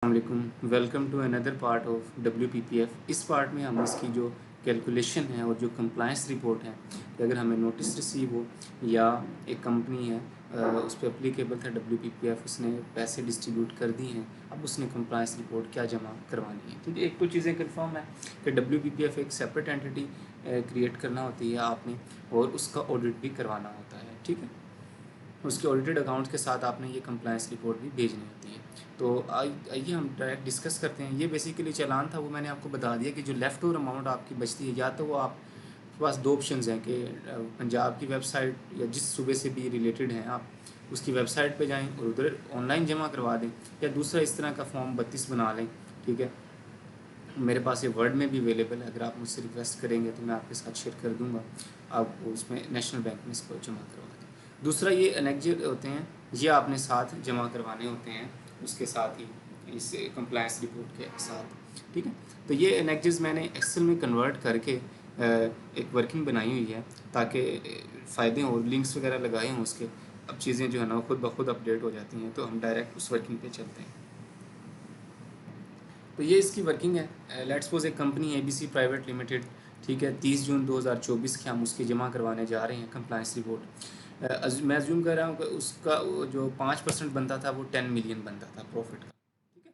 वालेकुम, welcome to another part of WPPF। इस part में हम इसकी जो कैलकुलेशन है और जो कंप्लायंस रिपोर्ट है कि अगर हमें नोटिस रिसीव हो या एक कंपनी है उस पर अप्लीकेबल था WPPF, उसने पैसे डिस्ट्रीब्यूट कर दिए हैं, अब उसने कंप्लायंस रिपोर्ट क्या जमा करवानी है। ठीक है, एक तो चीज़ें कंफर्म है कि WPPF एक सेपरेट एंटिटी क्रिएट करना होती है आपने, और उसका ऑडिट भी करवाना होता है। ठीक है, उसके ऑडिटेड अकाउंट्स के साथ आपने ये कंप्लायंस रिपोर्ट भी भेजनी होती है। तो आइए हम डायरेक्ट डिस्कस करते हैं। ये बेसिकली चालान था, वो मैंने आपको बता दिया कि जो लेफ़्ट ओवर अमाउंट आपकी बचती है, या तो वो आप के पास दो ऑप्शंस हैं कि पंजाब की वेबसाइट या जिस सूबे से भी रिलेटेड हैं आप उसकी वेबसाइट पे जाएं और उधर ऑनलाइन जमा करवा दें, या दूसरा इस तरह का फॉर्म 32 बना लें। ठीक है, मेरे पास ये वर्ड में भी अवेलेबल है, अगर आप मुझसे रिक्वेस्ट करेंगे तो मैं आपके साथ शेयर कर दूंगा। आप उसमें नेशनल बैंक में इसको जमा करवा दें। दूसरा ये एनेक्जर होते हैं, ये आपने साथ जमा करवाने होते हैं उसके साथ ही, इस कंप्लायंस रिपोर्ट के साथ। ठीक है, तो ये एनेक्जर्स मैंने एक्सेल में कन्वर्ट करके एक वर्किंग बनाई हुई है ताकि फ़ायदे और लिंक्स वगैरह लगाए हों उसके। अब चीज़ें जो है ना खुद ब खुद अपडेट हो जाती हैं, तो हम डायरेक्ट उस वर्किंग पे चलते हैं। तो ये इसकी वर्किंग है। लेट्स सपोज एक कंपनी है ABC प्राइवेट लिमिटेड। ठीक है, 30 जून 2024 के हम उसकी जमा करवाने जा रहे हैं कंप्लायंस रिपोर्ट। मैं अज्यूम कर रहा हूँ कि उसका जो 5% बनता था वो 10 मिलियन बनता था प्रॉफिट का। ठीक है,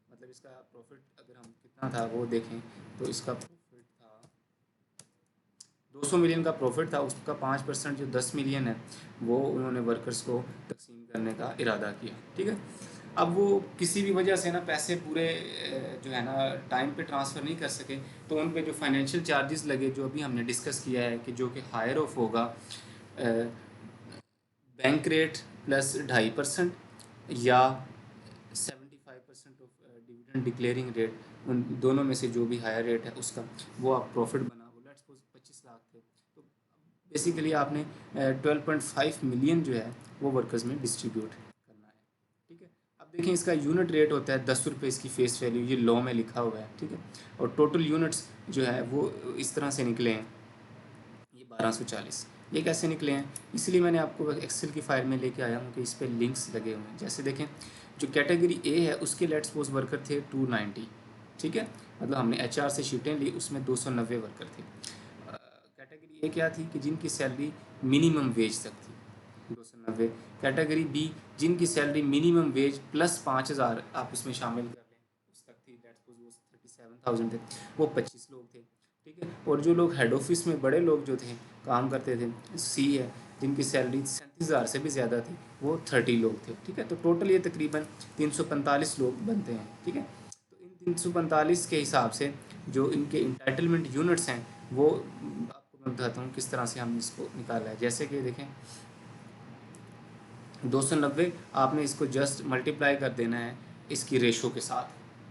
मतलब इसका प्रॉफिट अगर हम कितना था वो देखें तो इसका प्रॉफिट था 200 मिलियन का प्रॉफिट था। उसका 5% जो 10 मिलियन है वो उन्होंने वर्कर्स को तकसीम करने का इरादा किया। ठीक है, अब वो किसी भी वजह से ना पैसे पूरे जो है ना टाइम पे ट्रांसफ़र नहीं कर सके, तो उन पे जो फाइनेंशियल चार्जेस लगे, जो अभी हमने डिस्कस किया है कि जो कि हायर ऑफ होगा बैंक रेट प्लस 2.5% या 75% ऑफ डिविडेंड डिक्लेयरिंग रेट, उन दोनों में से जो भी हायर रेट है उसका वो आप प्रॉफिट बना, वो लेट्स सपोज 25 लाख थे, तो बेसिकली आपने 12.5 मिलियन जो है वो वर्कर्स में डिस्ट्रीब्यूट करना है। ठीक है, अब देखें इसका यूनिट रेट होता है 10 रुपये, इसकी फेस वैल्यू ये लॉ में लिखा हुआ है। ठीक है, और टोटल यूनिट्स जो है वो इस तरह से निकले हैं, ये 1240। ये कैसे निकले हैं, इसलिए मैंने आपको एक्सेल की फाइल में लेके आया हूँ कि इस पर लिंक्स लगे हुए हैं। जैसे देखें, जो कैटेगरी ए है उसके लेट्स सपोज वर्कर थे 290। ठीक है, मतलब हमने HR से शीटें ली, उसमें 290 वर्कर थे। कैटेगरी ए क्या थी कि जिनकी सैलरी मिनिमम वेज तक थी, 290। कैटेगरी बी जिनकी सैलरी मिनिमम वेज प्लस 5000 आप इसमें शामिल कर लें उस तक थी, लेट्स सपोज वो 37,000 थे, वो 25 लोग थे। ठीक है, और जो लोग हेड ऑफिस में बड़े लोग जो थे काम करते थे, सी है, जिनकी सैलरी 37,000 से भी ज़्यादा थी, वो 30 लोग थे। ठीक है, तो टोटल ये तकरीबन 345 लोग बनते हैं। ठीक है, तो इन 345 के हिसाब से जो इनके इंटाइटलमेंट यूनिट्स हैं वो आपको मैं बताता हूँ किस तरह से हमने इसको निकाला है। जैसे कि देखें 290 आपने इसको जस्ट मल्टीप्लाई कर देना है इसकी रेशो के साथ।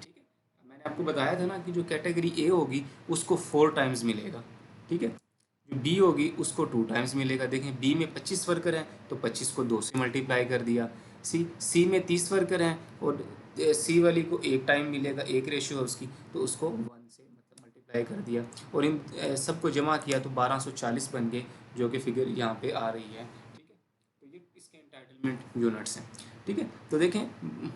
ठीक है, मैंने आपको बताया था ना कि जो कैटेगरी ए होगी उसको 4 टाइम्स मिलेगा। ठीक है, जो बी होगी उसको 2 टाइम्स मिलेगा। देखें बी में 25 वर्कर हैं तो 25 को 2 से मल्टीप्लाई कर दिया। सी में 30 वर्कर हैं और सी वाली को 1 टाइम मिलेगा, एक रेशियो है उसकी, तो उसको 1 से मतलब मल्टीप्लाई कर दिया, और इन सबको जमा किया तो 1240 बन गए, जो कि फिगर यहाँ पे आ रही है। ठीक है, तो ये इसके एंटाइटलमेंट यूनिट्स हैं। ठीक है, तो देखें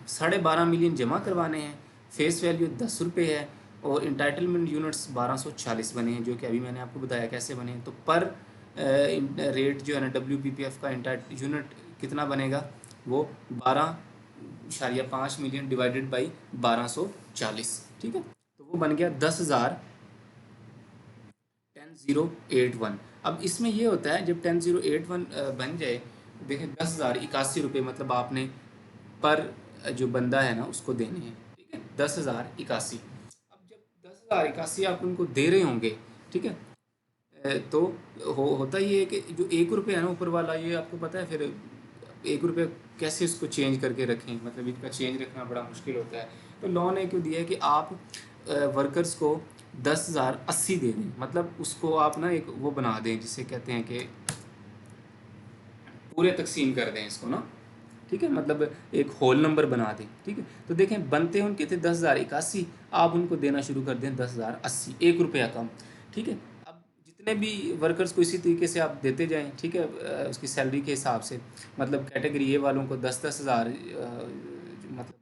12.5 मिलियन जमा करवाने हैं, फेस वैल्यू 10 रुपये है, और इंटाइटलमेंट यूनिट्स 1240 बने हैं, जो कि अभी मैंने आपको बताया कैसे बने हैं। तो पर रेट जो है ना WPPF का यूनिट कितना बनेगा, वो 12.5 मिलियन डिवाइडेड बाई 1240। ठीक है, तो वो बन गया 10,081। अब इसमें ये होता है जब 10,081 बन जाए, देखें 10,081 रुपये मतलब आपने पर जो बंदा है ना उसको देने हैं। ठीक है, 10,081। अब जब 10,081 आप उनको दे रहे होंगे, ठीक है, तो होता ये है कि जो 1 रुपये है ना ऊपर वाला, ये आपको पता है फिर 1 रुपये कैसे इसको चेंज करके रखें, मतलब इनका चेंज रखना बड़ा मुश्किल होता है। तो लॉ ने क्यों दिया है कि आप वर्कर्स को 10,080 दे दें, मतलब उसको आप ना एक वो बना दें जिसे कहते हैं कि पूरे तकसीम कर दें इसको ना। ठीक है, मतलब एक होल नंबर बना दें। ठीक है, तो देखें बनते उनके थे 10,081, आप उनको देना शुरू कर दें 10,080, 1 रुपया कम। ठीक है, अब जितने भी वर्कर्स को इसी तरीके से आप देते जाएं, ठीक है, उसकी सैलरी के हिसाब से, मतलब कैटेगरी ए वालों को 10-10 हज़ार मतलब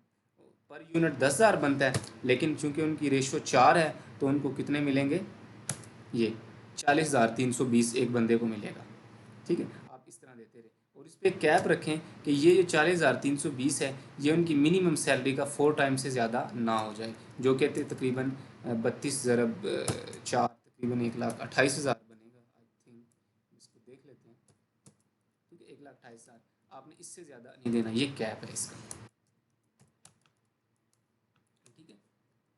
पर यूनिट 10,000 बनता है, लेकिन चूंकि उनकी रेशो 4 है तो उनको कितने मिलेंगे, ये 40,320 एक बंदे को मिलेगा। ठीक है, आप इस तरह देते रहे और इस पर कैप रखें कि ये जो 40,320 है ये उनकी मिनिमम सैलरी का 4 टाइम से ज़्यादा ना हो जाए, जो कहते हैं तकरीबन 32 ज़रब 4 तकरीबन 1,28,000 बनेगा। आई थिंक इसको देख लेते हैं। ठीक है, 1,28,000 आपने इससे ज़्यादा नहीं देना, ये कैप है इसका। ठीक है,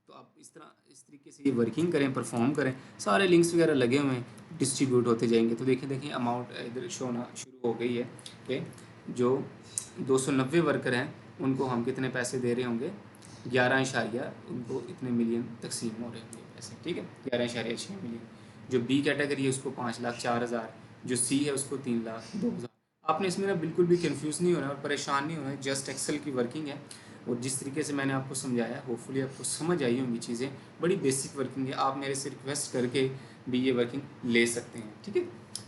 तो आप इस तरीके से ये वर्किंग करें, परफॉर्म करें, सारे लिंक्स वगैरह लगे हुए हैं, डिस्ट्रीब्यूट होते जाएंगे। तो देखें अमाउंट इधर शो होना शुरू हो गई है कि जो 290 वर्कर हैं उनको हम कितने पैसे दे रहे होंगे, 11 उनको इतने मिलियन तकसीम हो रहे होंगे पैसे। ठीक है, 11.6 मिलियन। जो बी कैटेगरी है उसको 5,04,000, जो सी है उसको 3,02,000। आपने इसमें ना बिल्कुल भी कंफ्यूज नहीं होना और परेशान नहीं होना, जस्ट एक्सेल की वर्किंग है। और जिस तरीके से मैंने आपको समझाया होपफुली आपको समझ आई होंगी चीज़ें, बड़ी बेसिक वर्किंग है, आप मेरे से रिक्वेस्ट करके भी ये वर्किंग ले सकते हैं। ठीक है,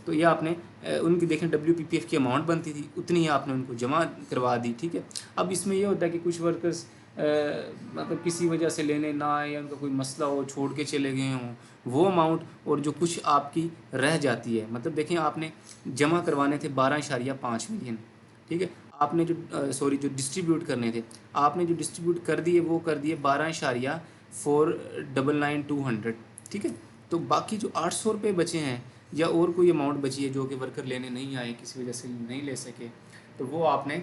तो ये आपने उनकी देखें WPPF की अमाउंट बनती थी उतनी ही आपने उनको जमा करवा दी। ठीक है, अब इसमें ये होता है कि कुछ वर्कर्स मतलब किसी वजह से लेने ना आए या उनका कोई मसला हो, छोड़ के चले गए हों, वो अमाउंट और जो कुछ आपकी रह जाती है, मतलब देखें आपने जमा करवाने थे 12.5 मिलियन। ठीक है, आपने जो जो डिस्ट्रीब्यूट करने थे, आपने जो डिस्ट्रीब्यूट कर दिए वो कर दिए 12.499,200। ठीक है, तो बाकी जो 800 रुपये बचे हैं या और कोई अमाउंट बची है जो कि वर्कर लेने नहीं आए, किसी वजह से नहीं ले सके, तो वो आपने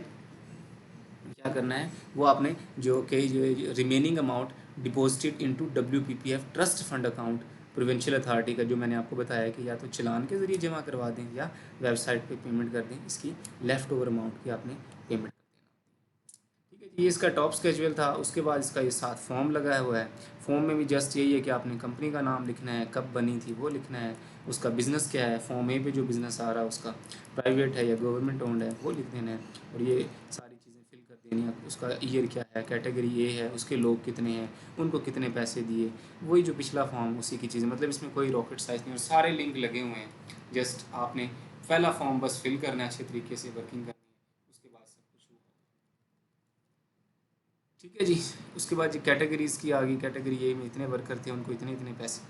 क्या करना है, वो आपने जो कि remaining amount deposited into WPPF trust fund account provincial authority का, जो मैंने आपको बताया कि या तो चलान के ज़रिए जमा करवा दें या वेबसाइट पे पेमेंट कर दें, इसकी लेफ़्ट ओवर अमाउंट की आपने पेमेंट कर देना। ठीक है जी, ये इसका टॉप स्केजुअल था। उसके बाद इसका ये साथ फॉर्म लगाया हुआ है। फॉर्म में भी जस्ट यही है कि आपने कंपनी का नाम लिखना है, कब बनी थी वो लिखना है, उसका बिज़नेस क्या है, फॉर्म ए पे जो बिज़नेस आ रहा है उसका प्राइवेट है या गवर्नमेंट ओन्ड है वो लिख देना है, और ये सारी चीज़ें फिल कर देनी है। उसका ईयर क्या है, कैटेगरी ए है, उसके लोग कितने हैं, उनको कितने पैसे दिए, वही जो पिछला फॉर्म उसी की चीज़ें, मतलब इसमें कोई रॉकेट साइंस नहीं और सारे लिंक लगे हुए हैं। जस्ट आपने पहला फॉर्म बस फिल करना है, अच्छे तरीके से वर्किंग करनी है, उसके बाद सब कुछ होगा। ठीक है जी, उसके बाद जी कैटेगरीज़ की आ गई। कैटेगरी ए में इतने वर्कर थे, उनको इतने इतने पैसे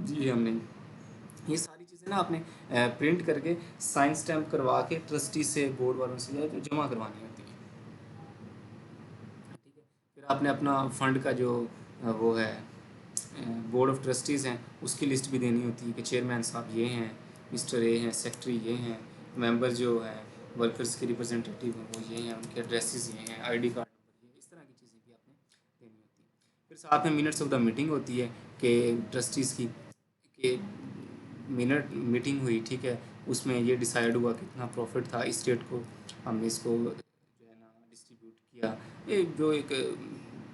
दिए हमने। ये सारी चीज़ें ना आपने प्रिंट करके साइन स्टैम्प करवा के ट्रस्टी से, बोर्ड वालों से जो जमा करवानी होती है। ठीक है, फिर आपने अपना फंड का जो वो है बोर्ड ऑफ ट्रस्टीज़ हैं उसकी लिस्ट भी देनी होती है कि चेयरमैन साहब ये हैं, मिस्टर ए हैं, सेक्रेटरी ये हैं, मेंबर जो हैं वर्कर्स के रिप्रेजेंटेटिव हैं वो ये हैं, उनके एड्रेसेस ये हैं, ID कार्ड नंबर ये, इस तरह की चीज़ें भी आपने देनी होती है। फिर साथ में मिनट्स ऑफ द मीटिंग होती है कि ट्रस्टीज़ की कि मीटिंग हुई। ठीक है, उसमें ये डिसाइड हुआ कितना प्रॉफिट था, इस डेट को हमने इसको जो है ना डिस्ट्रीब्यूट किया। ये जो एक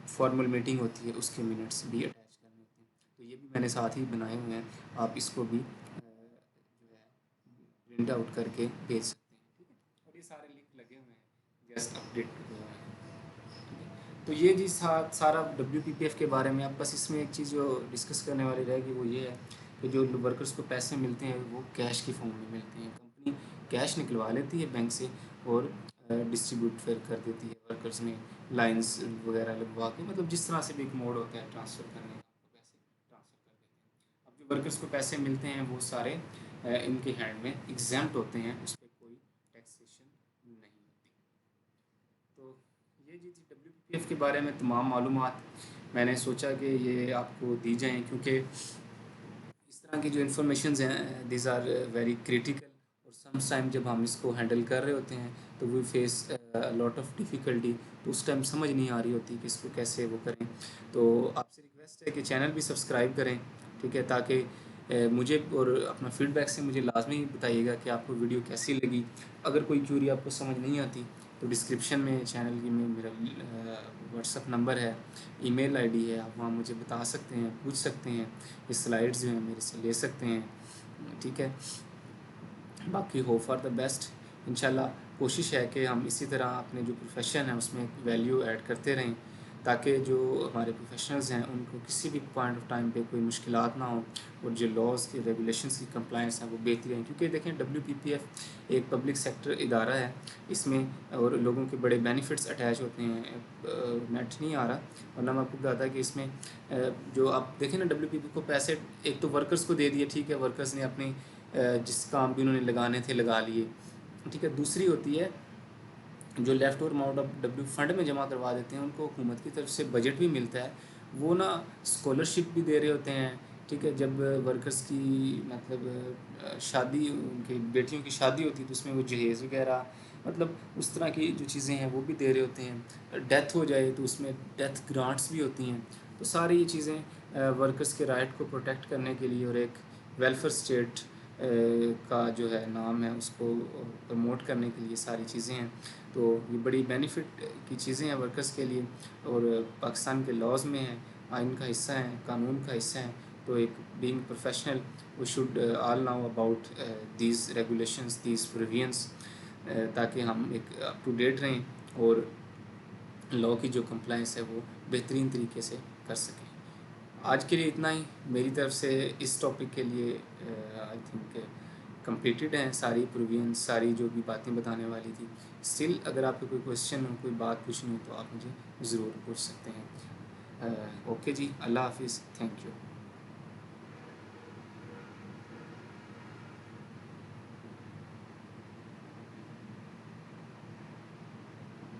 फॉर्मल मीटिंग होती है उसके मिनट्स भी अटैच करने होते हैं, तो ये भी मैंने साथ ही बनाए हुए हैं, आप इसको भी जो है प्रिंट आउट करके भेज सकते हैं। ठीक है, और ये सारे लिंक लगे हुए हैं, जस्ट अपडेट हुआ है। ठीक है, तो ये जी सारा WPPF के बारे में। अब बस इसमें एक चीज़ जो डिस्कस करने वाली रहेगी वो ये है कि जो वर्कर्स को पैसे मिलते हैं वो कैश की फॉर्म में मिलते हैं। कंपनी कैश निकलवा लेती है बैंक से और डिस्ट्रीब्यूट फिर कर देती है वर्कर्स में, लाइंस वगैरह लगवा के, मतलब जिस तरह से भी एक मोड होता है ट्रांसफ़र करने का, आपको पैसे ट्रांसफ़र कर देते हैं। अब जो वर्कर्स को पैसे मिलते हैं वो सारे इनके हैंड में एग्जाम्प्ट होते हैं, उस पर कोई टैक्सेशन नहीं होती। तो ये जी WPPF के बारे में तमाम मालूमात मैंने सोचा कि ये आपको दी जाएँ, क्योंकि इस तरह की जो इन्फॉर्मेशंस हैं दिस आर वेरी क्रिटिकल, और समस टाइम जब हम इसको हैंडल कर रहे होते हैं तो we face lot of difficulty, तो उस टाइम समझ नहीं आ रही होती कि इसको कैसे वो करें। तो आपसे रिक्वेस्ट है कि चैनल भी सब्सक्राइब करें। ठीक है, ताकि मुझे और अपना फीडबैक से मुझे लाजमी बताइएगा कि आपको वीडियो कैसी लगी। अगर कोई क्यूरी आपको समझ नहीं आती तो डिस्क्रिप्शन में चैनल की में मेरा व्हाट्सअप नंबर है, ईमेल आईडी है, आप वहाँ मुझे बता सकते हैं, पूछ सकते हैं, ये स्लाइड्स जो हैं मेरे से ले सकते हैं। ठीक है, बाकी होप फॉर द बेस्ट। इंशाल्लाह कोशिश है कि हम इसी तरह अपने जो प्रोफेशन है उसमें वैल्यू ऐड करते रहें, ताकि जो हमारे प्रोफेशनल्स हैं उनको किसी भी पॉइंट ऑफ टाइम पे कोई मुश्किलात ना हो, और जो लॉज के रेगुलेशंस की कंप्लायंस है वो बेहतरी है। क्योंकि देखें WPPF एक पब्लिक सेक्टर इदारा है, इसमें और लोगों के बड़े बेनिफिट्स अटैच होते हैं। नेट नहीं आ रहा, वरना मैं आपको बताता कि इसमें जो आप देखें ना WPP को पैसे एक तो वर्कर्स को दे दिए, ठीक है, वर्कर्स ने अपनी जिस काम भी उन्होंने लगाने थे लगा लिए, ठीक है। दूसरी होती है जो left over amount of W fund में जमा करवा देते हैं, उनको हुकूमत की तरफ से बजट भी मिलता है, वो ना स्कॉलरशिप भी दे रहे होते हैं, ठीक है। जब वर्कर्स की मतलब शादी, उनकी बेटियों की शादी होती है तो उसमें वो जहेज़ वगैरह, मतलब उस तरह की जो चीज़ें हैं वो भी दे रहे होते हैं। डेथ हो जाए तो उसमें डेथ ग्रांट्स भी होती हैं। तो सारी ये चीज़ें वर्कर्स के राइट को प्रोटेक्ट करने के लिए और एक वेलफेयर स्टेट का जो है नाम है उसको प्रमोट करने के लिए सारी चीज़ें हैं। तो ये बड़ी बेनिफिट की चीज़ें हैं वर्कर्स के लिए, और पाकिस्तान के लॉज में हैं, आइन का हिस्सा हैं, कानून का हिस्सा हैं। तो एक being professional we should all now about these regulations, these provisions, ताकि हम एक अप टू डेट रहें और लॉ की जो कंप्लायंस है वो बेहतरीन तरीके से कर सकें। आज के लिए इतना ही मेरी तरफ से। इस टॉपिक के लिए आई थिंक कंप्लीटेड हैं सारी प्रोविजंस, सारी जो भी बातें बताने वाली थी। स्टिल अगर आपको कोई क्वेश्चन हो, कोई बात पूछनी हो तो आप मुझे ज़रूर पूछ सकते हैं। ओके जी, अल्लाह हाफिज़, थैंक यू।